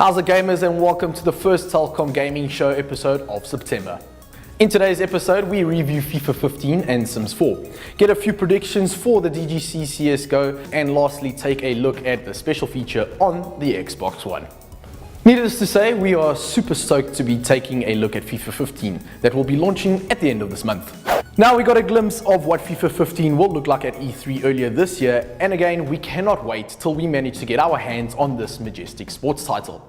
How's it, gamers, and welcome to the first Telkom Gaming Show episode of September. In today's episode, we review FIFA 15 and Sims 4, get a few predictions for the DGC CSGO, and lastly take a look at the special feature on the Xbox One. Needless to say, we are super stoked to be taking a look at FIFA 15 that will be launching at the end of this month. Now we got a glimpse of what FIFA 15 will look like at E3 earlier this year, and again we cannot wait till we manage to get our hands on this majestic sports title.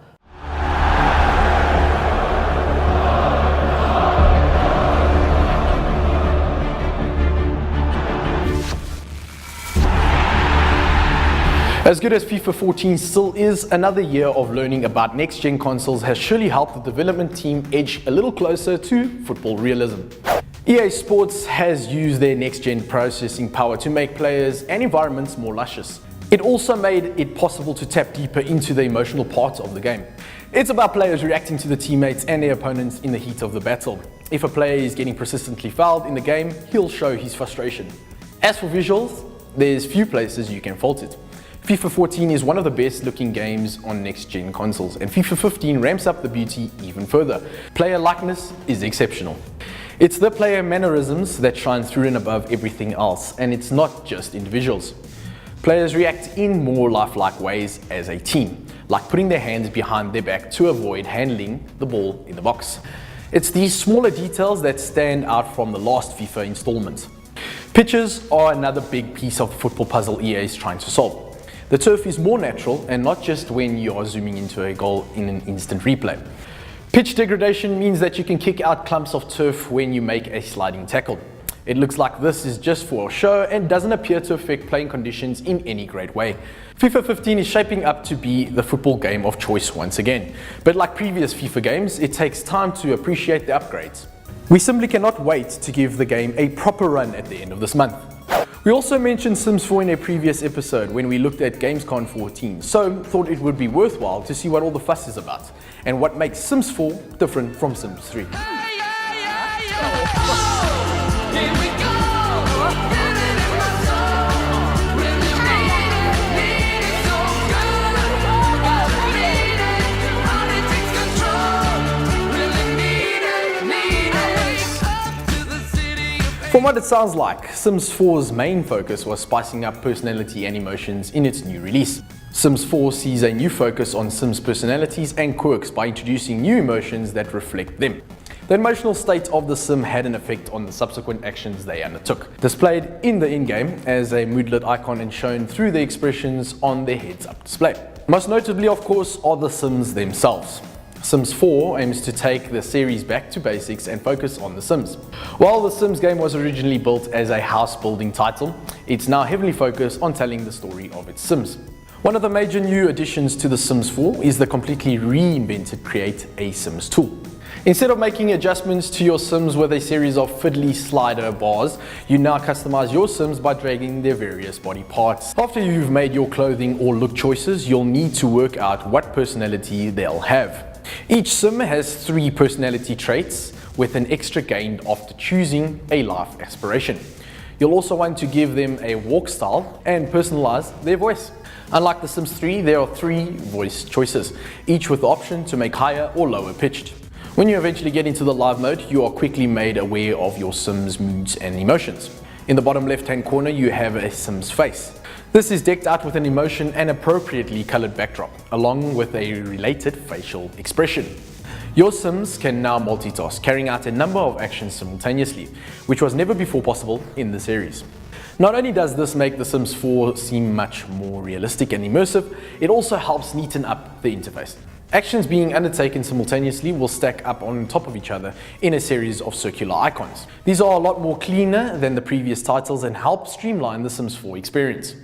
As good as FIFA 14 still is, another year of learning about next-gen consoles has surely helped the development team edge a little closer to football realism. EA Sports has used their next-gen processing power to make players and environments more luscious. It also made it possible to tap deeper into the emotional parts of the game. It's about players reacting to the teammates and their opponents in the heat of the battle. If a player is getting persistently fouled in the game, he'll show his frustration. As for visuals, there's few places you can fault it. FIFA 14 is one of the best looking games on next-gen consoles, and FIFA 15 ramps up the beauty even further. Player likeness is exceptional. It's the player mannerisms that shine through and above everything else, and it's not just individuals. Players react in more lifelike ways as a team, like putting their hands behind their back to avoid handling the ball in the box. It's these smaller details that stand out from the last FIFA installment. Pitches are another big piece of the football puzzle EA is trying to solve. The turf is more natural and not just when you are zooming into a goal in an instant replay. Pitch degradation means that you can kick out clumps of turf when you make a sliding tackle. It looks like this is just for show and doesn't appear to affect playing conditions in any great way. FIFA 15 is shaping up to be the football game of choice once again. But like previous FIFA games, it takes time to appreciate the upgrades. We simply cannot wait to give the game a proper run at the end of this month. We also mentioned Sims 4 in a previous episode when we looked at Gamescom 14, so thought it would be worthwhile to see what all the fuss is about and what makes Sims 4 different from Sims 3. From what it sounds like, Sims 4's main focus was spicing up personality and emotions in its new release. Sims 4 sees a new focus on Sims' personalities and quirks by introducing new emotions that reflect them. The emotional state of the Sim had an effect on the subsequent actions they undertook, displayed in the in-game as a moodlet icon and shown through the expressions on their heads-up display. Most notably, of course, are the Sims themselves. Sims 4 aims to take the series back to basics and focus on the Sims. While the Sims game was originally built as a house-building title, it's now heavily focused on telling the story of its Sims. One of the major new additions to the Sims 4 is the completely reinvented Create a Sims tool. Instead of making adjustments to your Sims with a series of fiddly slider bars, you now customize your Sims by dragging their various body parts. After you've made your clothing or look choices, you'll need to work out what personality they'll have. Each Sim has 3 personality traits, with an extra gained after choosing a life aspiration. You'll also want to give them a walk style and personalize their voice. Unlike The Sims 3, there are 3 voice choices, each with the option to make higher or lower pitched. When you eventually get into the live mode, you are quickly made aware of your Sim's moods and emotions. In the bottom left-hand corner, you have a Sim's face. This is decked out with an emotion and appropriately colored backdrop, along with a related facial expression. Your Sims can now multitask, carrying out a number of actions simultaneously, which was never before possible in the series. Not only does this make The Sims 4 seem much more realistic and immersive, it also helps neaten up the interface. Actions being undertaken simultaneously will stack up on top of each other in a series of circular icons. These are a lot more cleaner than the previous titles and help streamline the Sims 4 experience.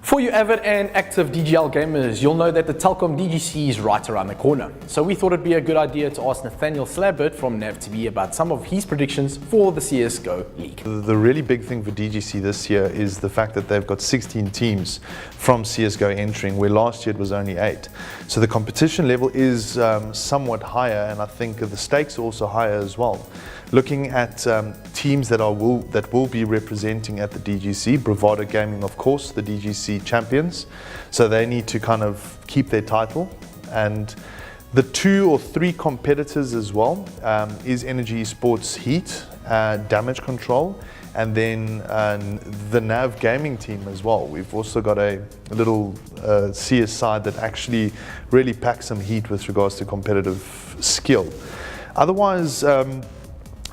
For you avid and active DGL gamers, you'll know that the Telkom DGC is right around the corner. So we thought it'd be a good idea to ask Nathaniel Slabbert from NavTV about some of his predictions for the CSGO League. The really big thing for DGC this year is the fact that they've got 16 teams from CSGO entering, where last year it was only 8. So the competition level is somewhat higher, and I think the stakes are also higher as well. Looking at teams that will be representing at the DGC. Bravado Gaming, of course, the DGC champions, so they need to kind of keep their title. And the 2 or 3 competitors as well is Energy Sports Heat, Damage Control, and then the NAV Gaming team as well. We've also got a little CS side that actually really packs some heat with regards to competitive skill. Otherwise,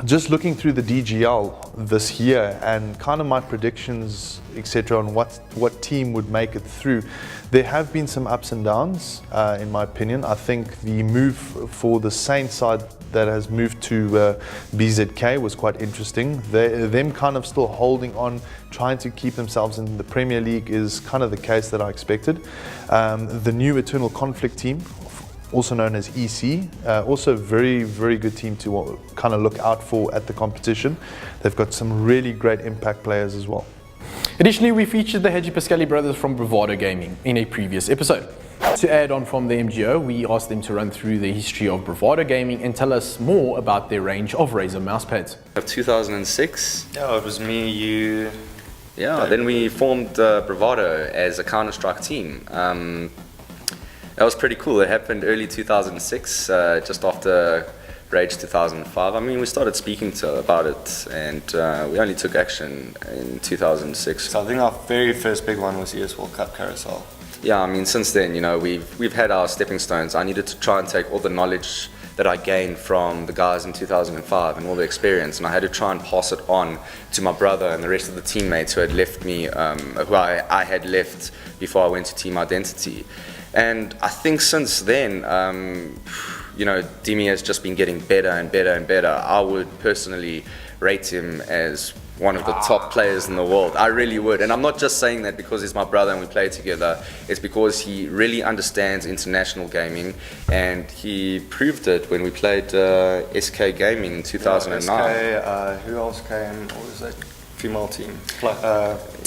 just looking through the DGL this year and kind of my predictions, etc., on what team would make it through, there have been some ups and downs, in my opinion. I think the move for the Saints side that has moved to BZK was quite interesting. Them kind of still holding on, trying to keep themselves in the Premier League is kind of the case that I expected. The new Eternal Conflict team, also known as EC, also a very, very good team to kind of look out for at the competition. They've got some really great impact players as well. Additionally, we featured the Hedgie Pascali brothers from Bravado Gaming in a previous episode. To add on from the MGO, we asked them to run through the history of Bravado Gaming and tell us more about their range of Razer mousepads. Of 2006. Yeah, it was me, you. Yeah, then we formed Bravado as a Counter-Strike team. That was pretty cool. It happened early 2006, just after Rage 2005. I mean, we started speaking about it, and we only took action in 2006. So I think our very first big one was ES World Cup Carousel. Yeah, I mean, since then, you know, we've had our stepping stones. I needed to try and take all the knowledge that I gained from the guys in 2005 and all the experience, and I had to try and pass it on to my brother and the rest of the teammates who had left me, who I had left before I went to Team Identity. And I think since then, you know, Dimi has just been getting better and better and better. I would personally rate him as one of the top players in the world. I really would. And I'm not just saying that because he's my brother and we play together. It's because he really understands international gaming, and he proved it when we played SK Gaming in 2009. Yeah, SK, who else came? What was that? Female team.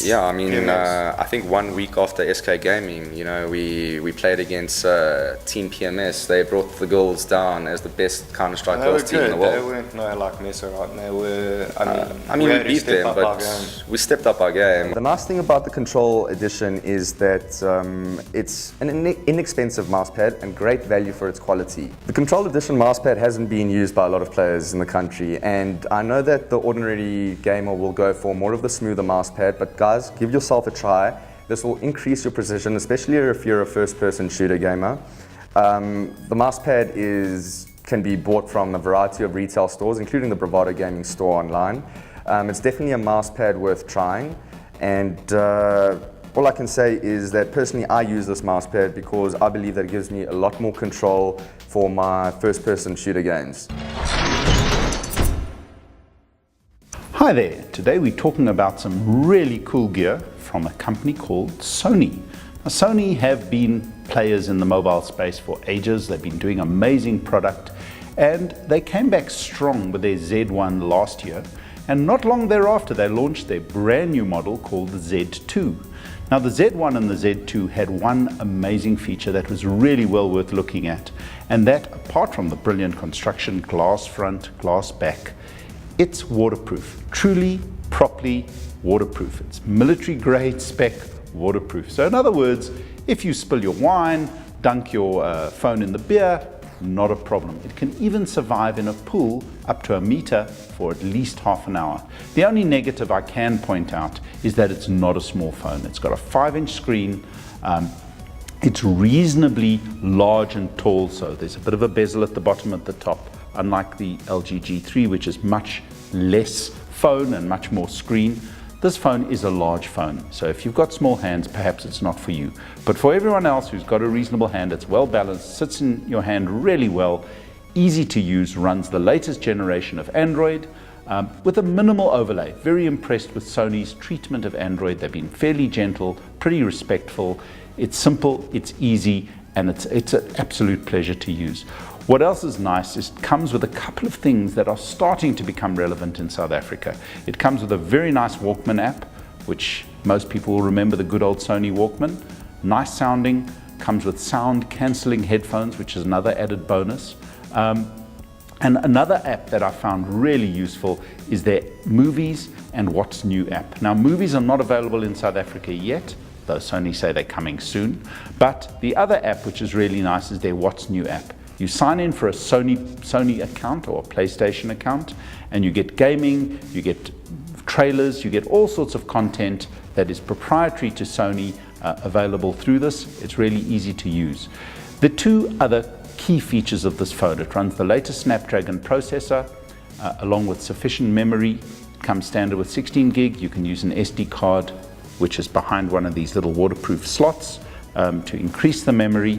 Yeah, I mean, I think 1 week after SK Gaming, you know, we played against Team PMS. They brought the girls down as the best Counter-Strike girls team in the world. They weren't like mess around. They were. I mean, we beat them, but we stepped up our game. The nice thing about the Control Edition is that it's an inexpensive mousepad and great value for its quality. The Control Edition mousepad hasn't been used by a lot of players in the country, and I know that the ordinary gamer will go for more of the smoother mousepad, but guys, give yourself a try. This will increase your precision, especially if you're a first-person shooter gamer. The mousepad can be bought from a variety of retail stores, including the Bravado Gaming store online. It's definitely a mousepad worth trying, and all I can say is that personally I use this mousepad because I believe that it gives me a lot more control for my first-person shooter games. Hi there, today we're talking about some really cool gear from a company called Sony. Now, Sony have been players in the mobile space for ages. They've been doing amazing product, and they came back strong with their Z1 last year, and not long thereafter they launched their brand new model called the Z2. Now the Z1 and the Z2 had one amazing feature that was really well worth looking at, and that, apart from the brilliant construction, glass front, glass back, it's waterproof, truly, properly waterproof. It's military grade spec waterproof. So in other words, if you spill your wine, dunk your phone in the beer, not a problem. It can even survive in a pool up to a meter for at least half an hour. The only negative I can point out is that it's not a small phone. It's got a 5-inch screen. It's reasonably large and tall, so there's a bit of a bezel at the bottom at the top, unlike the LG G3, which is much less phone and much more screen. This phone is a large phone, so if you've got small hands, perhaps it's not for you. But for everyone else who's got a reasonable hand, it's well balanced, sits in your hand really well, easy to use, runs the latest generation of Android with a minimal overlay. Very impressed with Sony's treatment of Android. They've been fairly gentle, pretty respectful. It's simple, it's easy, and it's an absolute pleasure to use. What else is nice is it comes with a couple of things that are starting to become relevant in South Africa. It comes with a very nice Walkman app, which most people will remember the good old Sony Walkman. Nice sounding, comes with sound cancelling headphones, which is another added bonus. And And another app that I found really useful is their Movies and What's New app. Now, Movies are not available in South Africa yet, though Sony say they're coming soon. But the other app, which is really nice, is their What's New app. You sign in for a Sony account or a PlayStation account, and you get gaming, you get trailers, you get all sorts of content that is proprietary to Sony available through this. It's really easy to use. The two other key features of this phone: it runs the latest Snapdragon processor along with sufficient memory. It comes standard with 16 gig. You can use an SD card, which is behind one of these little waterproof slots, to increase the memory,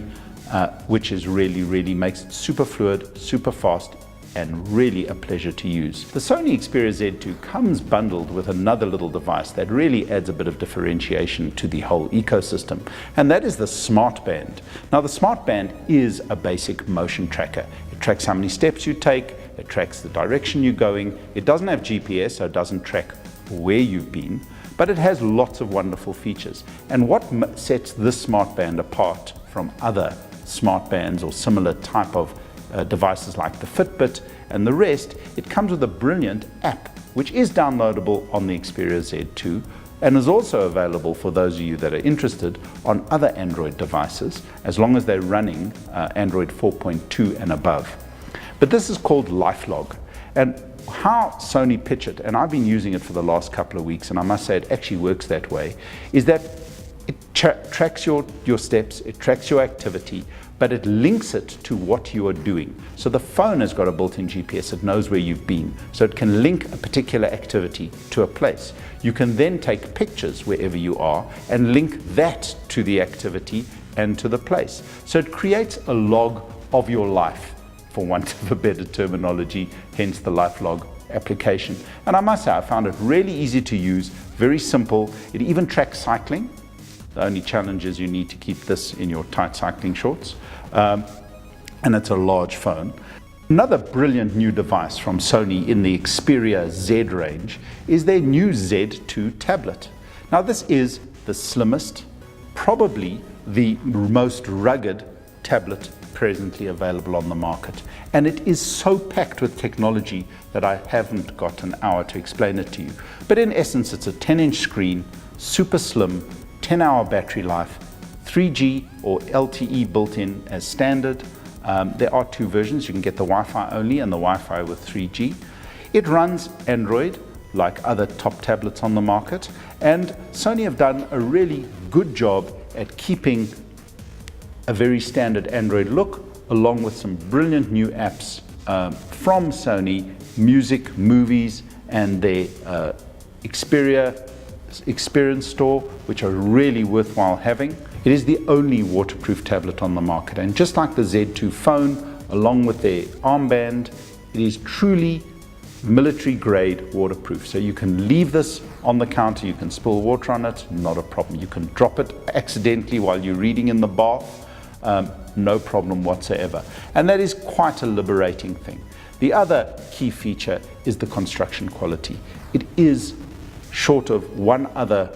which is really makes it super fluid, super fast, and really a pleasure to use. The Sony Xperia Z2 comes bundled with another little device that really adds a bit of differentiation to the whole ecosystem, and that is the Smart Band. Now, the Smart Band is a basic motion tracker. It tracks how many steps you take, it tracks the direction you're going. It doesn't have GPS, so it doesn't track where you've been, but it has lots of wonderful features. And what sets this Smart Band apart from other smart bands or similar type of devices like the Fitbit and the rest, it comes with a brilliant app which is downloadable on the Xperia Z2 and is also available for those of you that are interested on other Android devices, as long as they're running Android 4.2 and above. But this is called LifeLog, and how Sony pitch it, and I've been using it for the last couple of weeks, and I must say it actually works that way, is that it tracks your steps, it tracks your activity, but it links it to what you are doing. So the phone has got a built-in GPS, it knows where you've been, so it can link a particular activity to a place. You can then take pictures wherever you are and link that to the activity and to the place. So it creates a log of your life, for want of a better terminology, hence the LifeLog application. And I must say, I found it really easy to use, very simple. It even tracks cycling. The only challenge is you need to keep this in your tight cycling shorts. And it's a large phone. Another brilliant new device from Sony in the Xperia Z range is their new Z2 tablet. Now, this is the slimmest, probably the most rugged tablet presently available on the market. And it is so packed with technology that I haven't got an hour to explain it to you. But in essence, it's a 10-inch screen, super slim, 10-hour battery life, 3G or LTE built in as standard. There are two versions. You can get the Wi-Fi only and the Wi-Fi with 3G. It runs Android like other top tablets on the market, and Sony have done a really good job at keeping a very standard Android look, along with some brilliant new apps from Sony, music, movies, and their Xperia Experience Store, which are really worthwhile having. It is the only waterproof tablet on the market, and just like the Z2 phone, along with their armband, it is truly military grade waterproof. So you can leave this on the counter, you can spill water on it, not a problem. You can drop it accidentally while you're reading in the bath, no problem whatsoever. And that is quite a liberating thing. The other key feature is the construction quality. It is, short of one other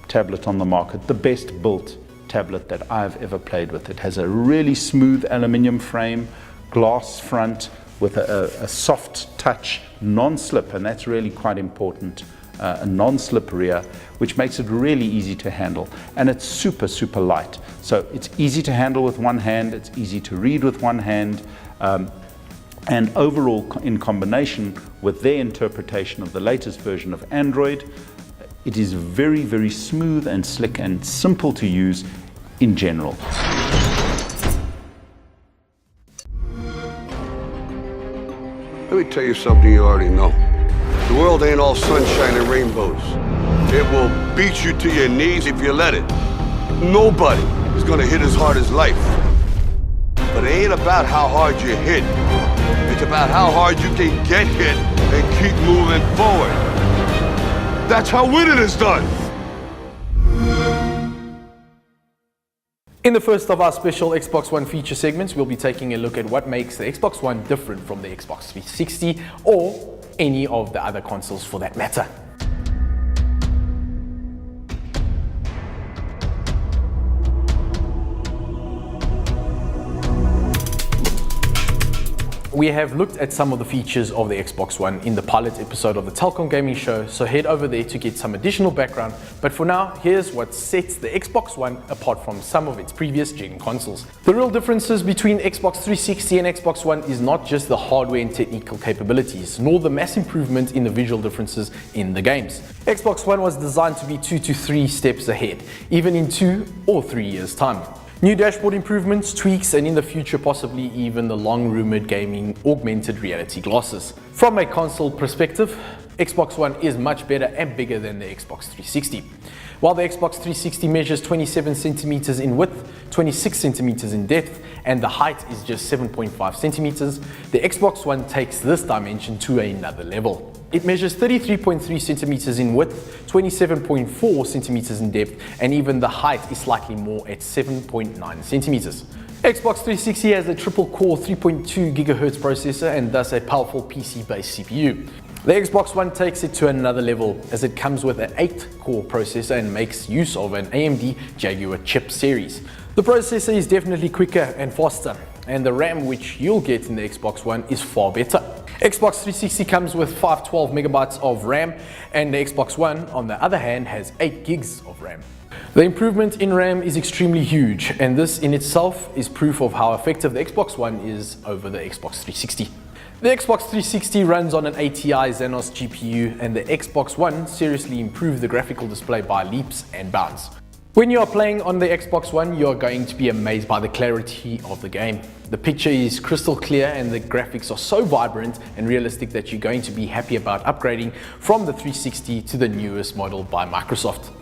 tablet on the market, the best built tablet that I've ever played with. It has a really smooth aluminium frame, glass front with a soft touch, non-slip, and that's really quite important, a non-slip rear, which makes it really easy to handle. And it's super, super light. So it's easy to handle with one hand, it's easy to read with one hand, and overall, in combination with their interpretation of the latest version of Android, it is very, very smooth and slick and simple to use in general. Let me tell you something you already know. The world ain't all sunshine and rainbows. It will beat you to your knees if you let it. Nobody is gonna hit as hard as life. But it ain't about how hard you hit. It's about how hard you can get hit and keep moving forward. That's how winning is done. In the first of our special Xbox One feature segments, we'll be taking a look at what makes the Xbox One different from the Xbox 360 or any of the other consoles for that matter. We have looked at some of the features of the Xbox One in the pilot episode of the Telkom Gaming Show, so head over there to get some additional background. But for now, here's what sets the Xbox One apart from some of its previous gen consoles. The real differences between Xbox 360 and Xbox One is not just the hardware and technical capabilities, nor the mass improvement in the visual differences in the games. Xbox One was designed to be 2 to 3 steps ahead, even in 2 or 3 years' time. New dashboard improvements, tweaks, and in the future possibly even the long-rumored gaming augmented reality glasses. From a console perspective, Xbox One is much better and bigger than the Xbox 360. While the Xbox 360 measures 27 centimeters in width, 26 centimeters in depth, and the height is just 7.5 centimeters, the Xbox One takes this dimension to another level. It measures 33.3 centimeters in width, 27.4 centimeters in depth, and even the height is slightly more at 7.9 centimeters. Xbox 360 has a triple-core 3.2 GHz processor and thus a powerful PC-based CPU. The Xbox One takes it to another level as it comes with an 8-core processor and makes use of an AMD Jaguar chip series. The processor is definitely quicker and faster, and the RAM which you'll get in the Xbox One is far better. Xbox 360 comes with 512 megabytes of RAM, and the Xbox One, on the other hand, has 8 gigs of RAM. The improvement in RAM is extremely huge, and this in itself is proof of how effective the Xbox One is over the Xbox 360. The Xbox 360 runs on an ATI Xenos GPU, and the Xbox One seriously improved the graphical display by leaps and bounds. When you are playing on the Xbox One, you are going to be amazed by the clarity of the game. The picture is crystal clear and the graphics are so vibrant and realistic that you're going to be happy about upgrading from the 360 to the newest model by Microsoft.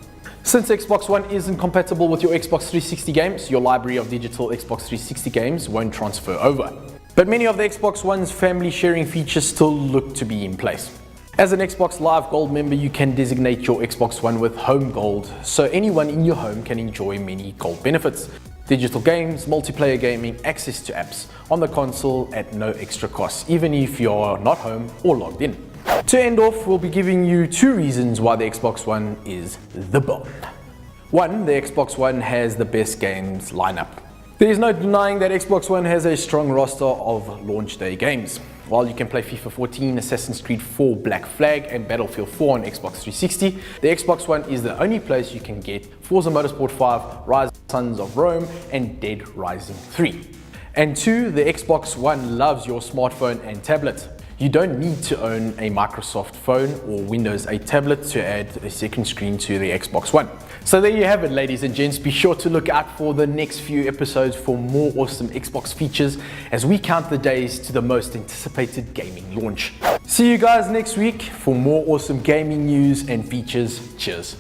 Since Xbox One isn't compatible with your Xbox 360 games, your library of digital Xbox 360 games won't transfer over. But many of the Xbox One's family sharing features still look to be in place. As an Xbox Live Gold member, you can designate your Xbox One with Home Gold, so anyone in your home can enjoy many gold benefits. Digital games, multiplayer gaming, access to apps on the console at no extra cost, even if you're not home or logged in. To end off, we'll be giving you 2 reasons why the Xbox One is the bomb. 1, the Xbox One has the best games lineup. There is no denying that Xbox One has a strong roster of launch day games. While you can play FIFA 14, Assassin's Creed 4 Black Flag and Battlefield 4 on Xbox 360, the Xbox One is the only place you can get Forza Motorsport 5, Rise Sons of Rome and Dead Rising 3. And 2, the Xbox One loves your smartphone and tablet. You don't need to own a Microsoft phone or Windows 8 tablet to add a second screen to the Xbox One. So there you have it, ladies and gents. Be sure to look out for the next few episodes for more awesome Xbox features as we count the days to the most anticipated gaming launch. See you guys next week for more awesome gaming news and features. Cheers.